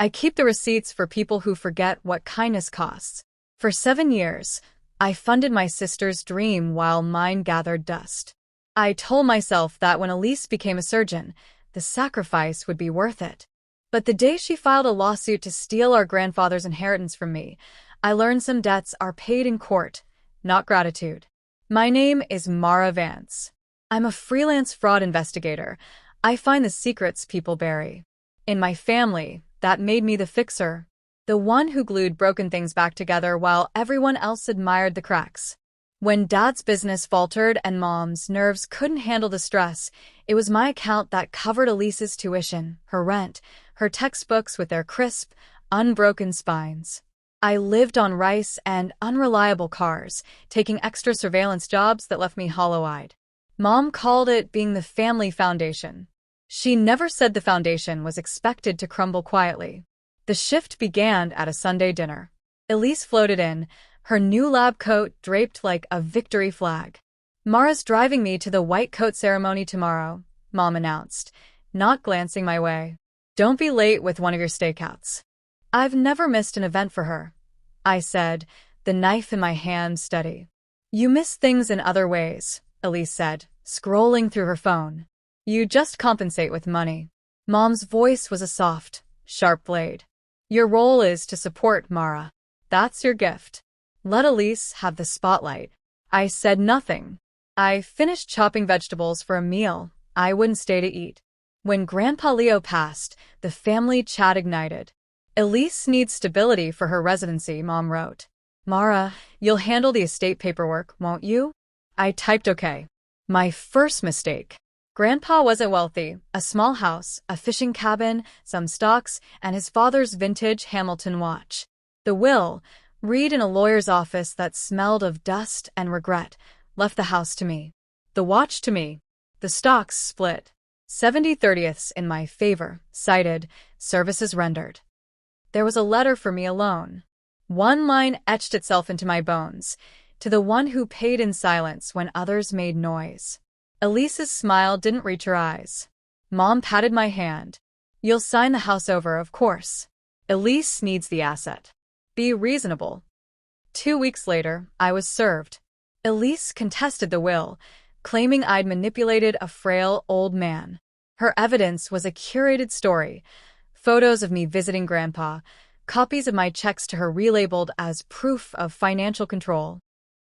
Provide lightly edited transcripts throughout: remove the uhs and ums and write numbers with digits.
I keep the receipts for people who forget what kindness costs. For 7 years, I funded my sister's dream while mine gathered dust. I told myself that when Elise became a surgeon, the sacrifice would be worth it. But the day she filed a lawsuit to steal our grandfather's inheritance from me, I learned some debts are paid in court, not gratitude. My name is Mara Vance. I'm a freelance fraud investigator. I find the secrets people bury. In my family, that made me the fixer, the one who glued broken things back together while everyone else admired the cracks. When Dad's business faltered and Mom's nerves couldn't handle the stress, it was my account that covered Elise's tuition, her rent, her textbooks with their crisp, unbroken spines. I lived on rice and unreliable cars, taking extra surveillance jobs that left me hollow-eyed. Mom called it being the family foundation. She never said the foundation was expected to crumble quietly. The shift began at a Sunday dinner. Elise floated in, her new lab coat draped like a victory flag. "Mara's driving me to the white coat ceremony tomorrow," Mom announced, not glancing my way. "Don't be late with one of your stakeouts." "I've never missed an event for her," I said, the knife in my hand steady. "You miss things in other ways," Elise said, scrolling through her phone. "You just compensate with money." Mom's voice was a soft, sharp blade. "Your role is to support Mara. That's your gift. Let Elise have the spotlight." I said nothing. I finished chopping vegetables for a meal I wouldn't stay to eat. When Grandpa Leo passed, the family chat ignited. "Elise needs stability for her residency," Mom wrote. "Mara, you'll handle the estate paperwork, won't you?" I typed okay. My first mistake. Grandpa wasn't wealthy. A small house, a fishing cabin, some stocks, and his father's vintage Hamilton watch. The will, read in a lawyer's office that smelled of dust and regret, left the house to me. The watch to me. The stocks split. 70/30ths in my favor, cited, services rendered. There was a letter for me alone. One line etched itself into my bones, to the one who paid in silence when others made noise. Elise's smile didn't reach her eyes. Mom patted my hand. "You'll sign the house over, of course. Elise needs the asset. Be reasonable." 2 weeks later, I was served. Elise contested the will, claiming I'd manipulated a frail old man. Her evidence was a curated story. Photos of me visiting Grandpa, copies of my checks to her relabeled as proof of financial control.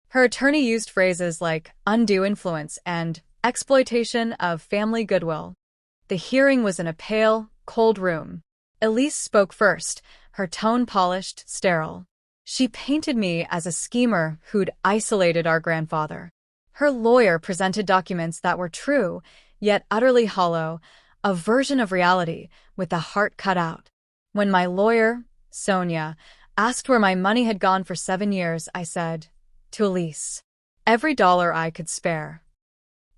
Her attorney used phrases like undue influence and exploitation of family goodwill. The hearing was in a pale, cold room. Elise spoke first, her tone polished, sterile. She painted me as a schemer who'd isolated our grandfather. Her lawyer presented documents that were true, yet utterly hollow, a version of reality with the heart cut out. When my lawyer, Sonia, asked where my money had gone for 7 years, I said, "To Elise. Every dollar I could spare."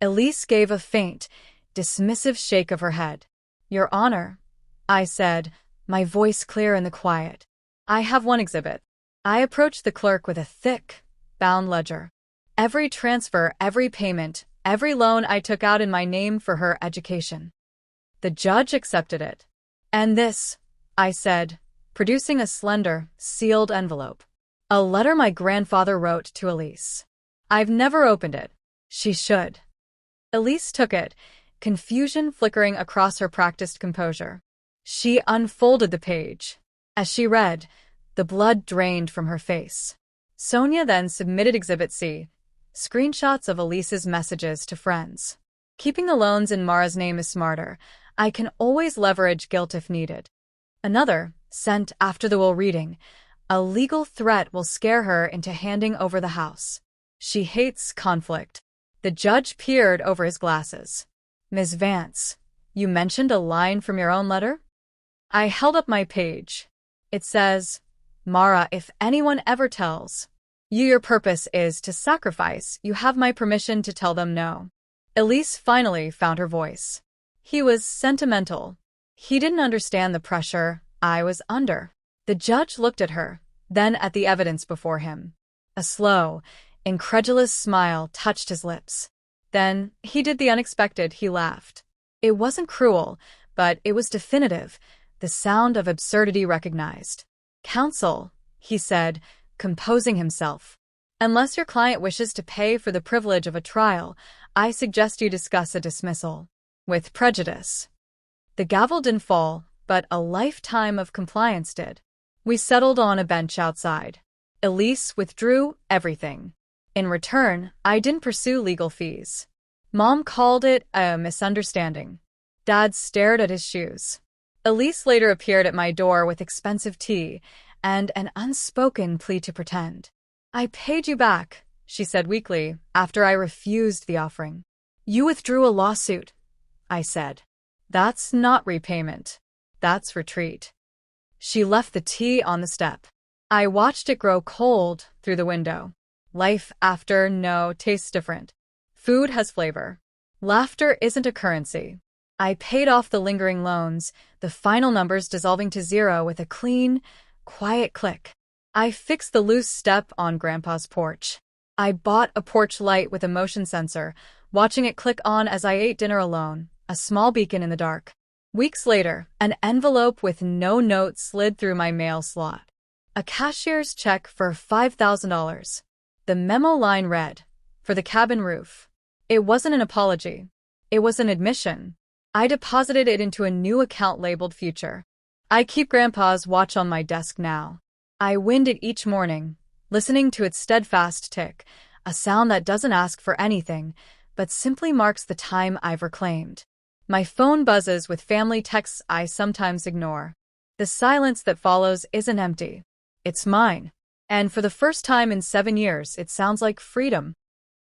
Elise gave a faint, dismissive shake of her head. "Your Honor," I said, my voice clear in the quiet, "I have one exhibit." I approached the clerk with a thick, bound ledger. Every transfer, every payment, every loan I took out in my name for her education. The judge accepted it. "And this," I said, producing a slender, sealed envelope. "A letter my grandfather wrote to Elise. I've never opened it. She should." Elise took it, confusion flickering across her practiced composure. She unfolded the page. As she read, the blood drained from her face. Sonia then submitted Exhibit C, screenshots of Elise's messages to friends. "Keeping the loans in Mara's name is smarter. I can always leverage guilt if needed." Another, sent after the will reading, "A legal threat will scare her into handing over the house. She hates conflict." The judge peered over his glasses. "Ms. Vance, you mentioned a line from your own letter?" I held up my page. It says, "Mara, if anyone ever tells you your purpose is to sacrifice, you have my permission to tell them no." Elise finally found her voice. He was sentimental. He didn't understand the pressure I was under. The judge looked at her, then at the evidence before him. A slow, incredulous smile touched his lips. Then he did the unexpected. He laughed. It wasn't cruel, but it was definitive. the sound of absurdity recognized. "Counsel," he said, composing himself. "Unless your client wishes to pay for the privilege of a trial, I suggest you discuss a dismissal with prejudice." The gavel didn't fall, but a lifetime of compliance did. We settled on a bench outside. Elise withdrew everything. In return, I didn't pursue legal fees. Mom called it a misunderstanding. Dad stared at his shoes. Elise later appeared at my door with expensive tea and an unspoken plea to pretend. "I paid you back," she said weakly, after I refused the offering. "You withdrew a lawsuit," I said. "That's not repayment. That's retreat." She left the tea on the step. I watched it grow cold through the window. Life after no tastes different. Food has flavor. Laughter isn't a currency. I paid off the lingering loans, the final numbers dissolving to zero with a clean, quiet click. I fixed the loose step on Grandpa's porch. I bought a porch light with a motion sensor, watching it click on as I ate dinner alone, a small beacon in the dark. Weeks later, an envelope with no note slid through my mail slot. A cashier's check for $5,000. The memo line read, "For the cabin roof." It wasn't an apology. It was an admission. I deposited it into a new account labeled Future. I keep Grandpa's watch on my desk now. I wind it each morning, listening to its steadfast tick, a sound that doesn't ask for anything, but simply marks the time I've reclaimed. My phone buzzes with family texts I sometimes ignore. The silence that follows isn't empty. It's mine. And for the first time in 7 years, it sounds like freedom.